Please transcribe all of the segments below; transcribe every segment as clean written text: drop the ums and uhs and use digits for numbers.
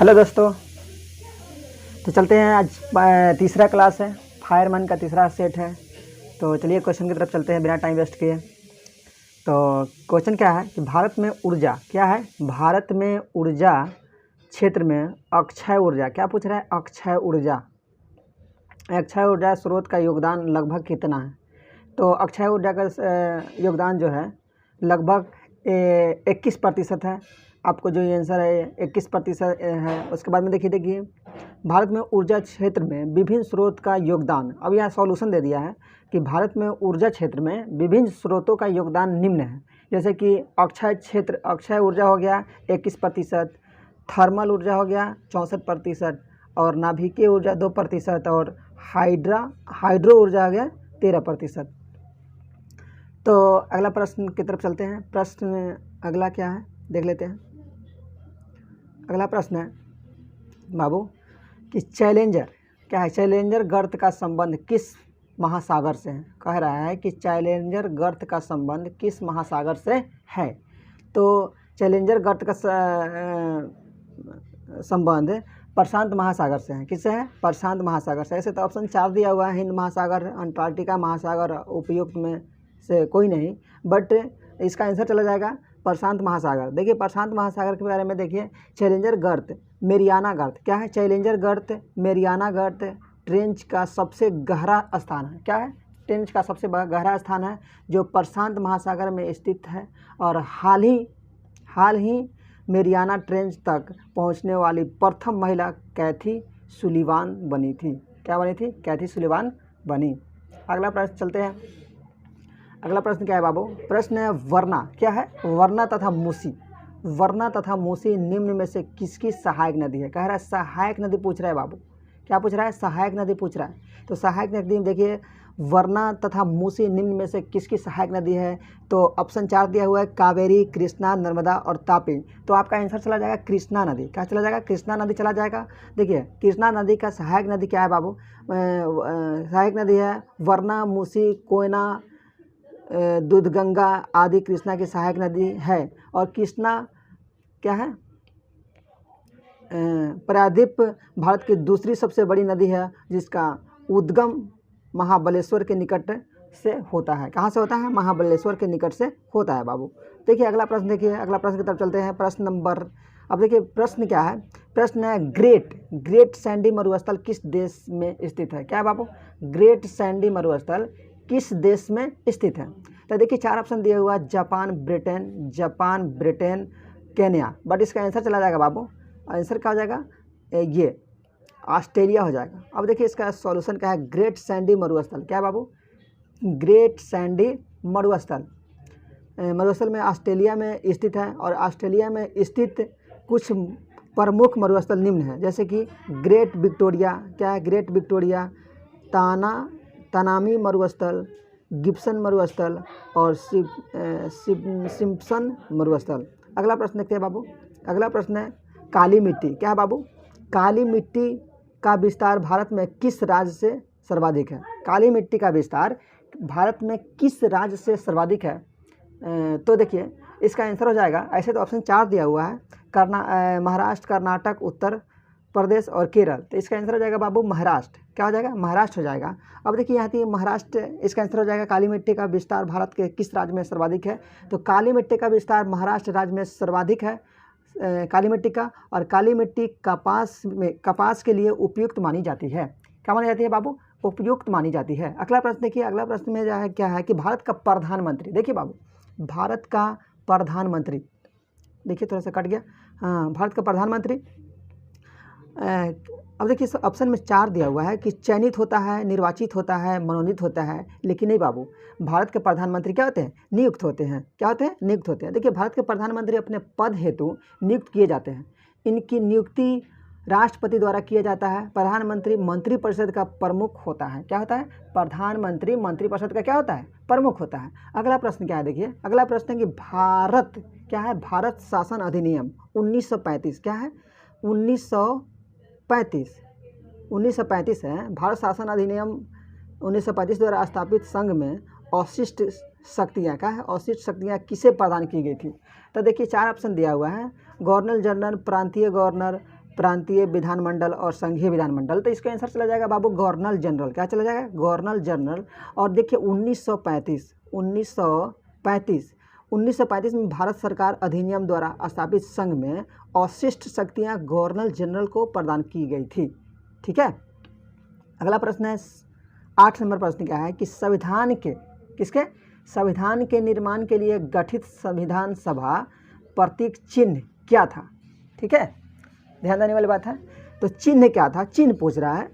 Hello दोस्तों, तो चलते हैं। आज तीसरा क्लास है, फायरमैन का तीसरा सेट है। तो चलिए क्वेश्चन की तरफ चलते हैं बिना टाइम वेस्ट किए। तो क्वेश्चन क्या है कि भारत में ऊर्जा क्या है, भारत में ऊर्जा क्षेत्र में अक्षय ऊर्जा, क्या पूछ रहा है, अक्षय ऊर्जा, अक्षय ऊर्जा स्रोत का योगदान लगभग कितना है। तो अक्षय ऊर्जा का योगदान जो है लगभग 21% है। आपको जो ये आंसर है 21% है। उसके बाद में देखिए भारत में ऊर्जा क्षेत्र में विभिन्न स्रोत का योगदान। अब यहाँ सॉल्यूशन दे दिया है कि भारत में ऊर्जा क्षेत्र में विभिन्न स्रोतों का योगदान निम्न है। जैसे कि अक्षय क्षेत्र, अक्षय ऊर्जा हो गया 21%, थर्मल ऊर्जा हो गया 64%, और नाभिकीय ऊर्जा 2%, और हाइड्रो ऊर्जा हो गया 13%। तो अगला प्रश्न की तरफ चलते हैं। प्रश्न अगला क्या है देख लेते हैं। अगला प्रश्न है बाबू कि चैलेंजर क्या है, चैलेंजर गर्त का संबंध किस महासागर से है। कह रहा है कि चैलेंजर गर्त का संबंध किस महासागर से है। तो चैलेंजर गर्त का संबंध प्रशांत महासागर से है। किससे है, प्रशांत महासागर से। ऐसे तो ऑप्शन 4 दिया हुआ है, हिंद महासागर, अंटार्कटिका महासागर, उपयुक्त में से कोई नहीं, बट इसका आंसर चला जाएगा प्रशांत महासागर। देखिए प्रशांत महासागर के बारे में देखिए, चैलेंजर गर्त, मेरियाना गर्त, क्या है, चैलेंजर गर्त, मेरियाना गर्त ट्रेंच का सबसे गहरा स्थान है। क्या है, ट्रेंच का सबसे गहरा स्थान है जो प्रशांत महासागर में स्थित है। और हाल ही मेरियाना ट्रेंच तक पहुंचने वाली प्रथम महिला कैथी सुलिवान बनी थी। क्या बनी थी, कैथी सुलिवान बनी। अगला प्रश्न चलते हैं। अगला प्रश्न क्या है बाबू, प्रश्न है वरना, क्या है, वरना तथा मूसी, वरना तथा मूसी निम्न में से किसकी सहायक नदी है। कह रहा है सहायक नदी पूछ रहा है बाबू, क्या पूछ रहा है, सहायक नदी पूछ रहा है। तो सहायक नदी में देखिए वरना तथा मूसी निम्न में से किसकी सहायक नदी है। तो ऑप्शन 4 दिया हुआ है, कावेरी, कृष्णा, नर्मदा और तापी। तो आपका आंसर चला जाएगा कृष्णा नदी। क्या चला जाएगा, कृष्णा नदी चला जाएगा। देखिए कृष्णा नदी का सहायक नदी क्या है बाबू, सहायक नदी है वरना, मूसी, कोयना, दूधगंगा आदि कृष्णा की सहायक नदी है। और कृष्णा क्या है, प्रायद्वीप भारत की दूसरी सबसे बड़ी नदी है जिसका उद्गम महाबलेश्वर के निकट से होता है। कहाँ से होता है, महाबलेश्वर के निकट से होता है बाबू। देखिए अगला प्रश्न, देखिए अगला प्रश्न की तरफ चलते हैं। प्रश्न नंबर, अब देखिए प्रश्न क्या है, प्रश्न है ग्रेट सैंडी मरुस्थल किस देश में स्थित है। क्या है बाबू, ग्रेट सैंडी मरुस्थल किस देश में स्थित है। तो देखिए 4 ऑप्शन दिए हुआ है, जापान, ब्रिटेन, केन्या, बट इसका आंसर चला जाएगा बाबू, आंसर क्या हो जाएगा, ये ऑस्ट्रेलिया हो जाएगा। अब देखिए इसका सॉल्यूशन क्या है, ग्रेट सैंडी मरुस्थल, क्या है बाबू, ग्रेट सैंडी मरुस्थल में ऑस्ट्रेलिया में स्थित है। और ऑस्ट्रेलिया में स्थित कुछ प्रमुख मरुस्थल निम्न है, जैसे कि ग्रेट विक्टोरिया, क्या है, ग्रेट विक्टोरिया, तानामी मरुस्थल, गिब्सन मरुस्थल और सिम्पसन मरुस्थल। अगला प्रश्न देखते हैं बाबू। अगला प्रश्न है काली मिट्टी, क्या है बाबू, काली मिट्टी का विस्तार भारत में किस राज्य से सर्वाधिक है। काली मिट्टी का विस्तार भारत में किस राज्य से सर्वाधिक है। तो देखिए इसका आंसर हो जाएगा, ऐसे तो ऑप्शन 4 दिया हुआ है, महाराष्ट्र, कर्नाटक, उत्तर प्रदेश और केरल। तो इसका आंसर हो जाएगा बाबू महाराष्ट्र। क्या हो जाएगा, महाराष्ट्र हो जाएगा। अब देखिए यहाँ थी महाराष्ट्र, इसका आंसर हो जाएगा काली मिट्टी का विस्तार भारत के किस राज्य में सर्वाधिक है। तो काली मिट्टी का विस्तार महाराष्ट्र राज्य में सर्वाधिक है काली मिट्टी का। और काली मिट्टी कपास के लिए उपयुक्त मानी जाती है। क्या मानी जाती है बाबू, उपयुक्त मानी जाती है। अगला प्रश्न देखिए, अगला प्रश्न में क्या है कि भारत का प्रधानमंत्री, देखिए बाबू भारत का प्रधानमंत्री, देखिए थोड़ा सा कट गया, हाँ, भारत का प्रधानमंत्री। अब देखिए ऑप्शन में 4 दिया हुआ है कि चयनित होता है, निर्वाचित होता है, मनोनीत होता है, लेकिन नहीं बाबू, भारत के प्रधानमंत्री क्या होते हैं, नियुक्त होते हैं। क्या होते हैं, नियुक्त होते हैं। देखिए भारत के प्रधानमंत्री अपने पद हेतु नियुक्त किए जाते हैं। इनकी नियुक्ति राष्ट्रपति द्वारा किया जाता है। प्रधानमंत्री मंत्रिपरिषद का प्रमुख होता है। क्या होता है, प्रधानमंत्री मंत्रिपरिषद का क्या होता है, प्रमुख होता है। अगला प्रश्न क्या है, देखिए अगला प्रश्न है कि भारत क्या है, भारत शासन अधिनियम 1935, क्या है, 1935 है। भारत शासन अधिनियम 1935 द्वारा स्थापित संघ में अवशिष्ट शक्तियाँ, क्या है, अवशिष्ट शक्तियाँ किसे प्रदान की गई थी। तो देखिए 4 ऑप्शन दिया हुआ है, गवर्नर जनरल, प्रांतीय गवर्नर, प्रांतीय विधानमंडल और संघीय विधानमंडल, तो इसका आंसर चला जाएगा बाबू गवर्नर जनरल। क्या चला जाएगा? Governor general. और देखिए 1935 में भारत सरकार अधिनियम द्वारा स्थापित संघ में अवशिष्ट शक्तियां गवर्नर जनरल को प्रदान की गई थी। ठीक है, अगला प्रश्न है 8 नंबर प्रश्न क्या है कि संविधान के निर्माण के लिए गठित संविधान सभा प्रतीक चिन्ह क्या था? ठीक है, ध्यान देने वाली बात है। तो चिन्ह क्या था, चिन्ह पूछ रहा है।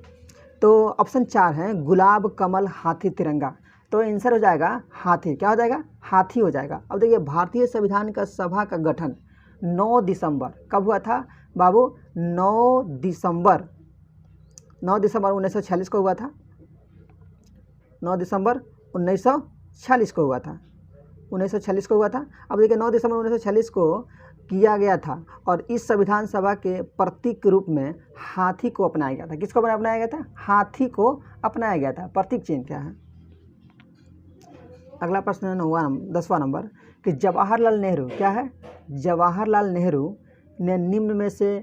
तो ऑप्शन 4 है गुलाब, कमल, हाथी, तिरंगा। तो आंसर हो जाएगा हाथी। क्या हो जाएगा? हाथी हो जाएगा। अब देखिए भारतीय संविधान का सभा का गठन 9 दिसंबर कब हुआ था बाबू? 9 दिसंबर 1946 को हुआ था। 9 दिसंबर 1946 को हुआ था। 1946 को हुआ था। अब देखिए 9 दिसंबर 1946 को किया गया था और इस संविधान सभा के प्रतीक के रूप में हाथी को अपनाया गया था। किसको अपनाया गया था? हाथी को अपनाया गया था। प्रतीक चिन्ह क्या है? अगला प्रश्न है 10वां नंबर कि जवाहरलाल नेहरू क्या है? जवाहरलाल नेहरू ने निम्न में से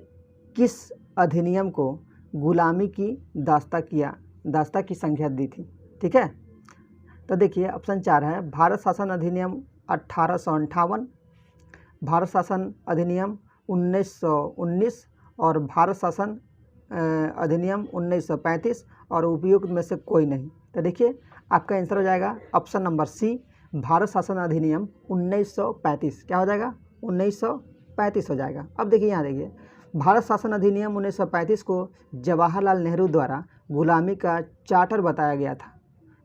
किस अधिनियम को गुलामी की दास्ता की संज्ञा दी थी? ठीक है, तो देखिए ऑप्शन 4 है भारत शासन अधिनियम 1858, भारत शासन अधिनियम 1919 और भारत शासन अधिनियम 1935 और उपयुक्त में से कोई नहीं। तो देखिए आपका आंसर हो जाएगा ऑप्शन नंबर सी, भारत शासन अधिनियम 1935। क्या हो जाएगा? 1935 हो जाएगा। अब देखिए यहाँ देखिए भारत शासन अधिनियम 1935 को जवाहरलाल नेहरू द्वारा गुलामी का चार्टर बताया गया था,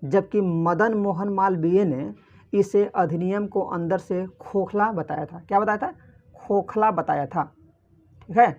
जबकि मदन मोहन मालवीय ने इसे अधिनियम को अंदर से खोखला बताया था। क्या बताया था? खोखला बताया था। ठीक है,